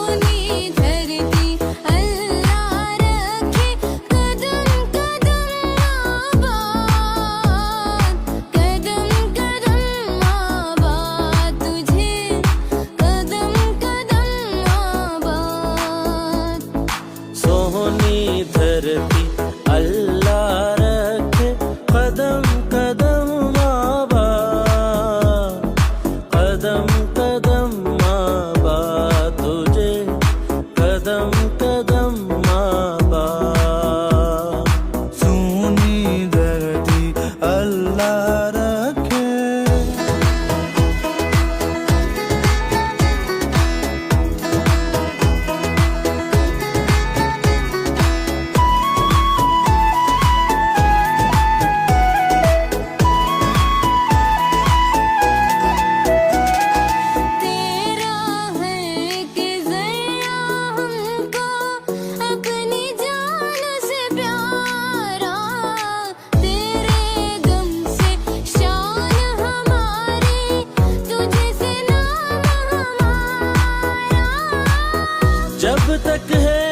सोनी धरती अल्लाह रखे कदम कदम आबाद, कदम कदम आबाद तुझे कदम कदम आबाद। सोनी धरती अल्लाह रखे कदम कदम आबाद, कदम कदम आबाद तुझे कदम कदम आबाद। सोनी धरती अल्लाह रखे। तेरा है कि ज़रा हमको अपनी जान से प्यारा, तेरे गम से शान हमारी तुझे से नाम हमारा। जब तक है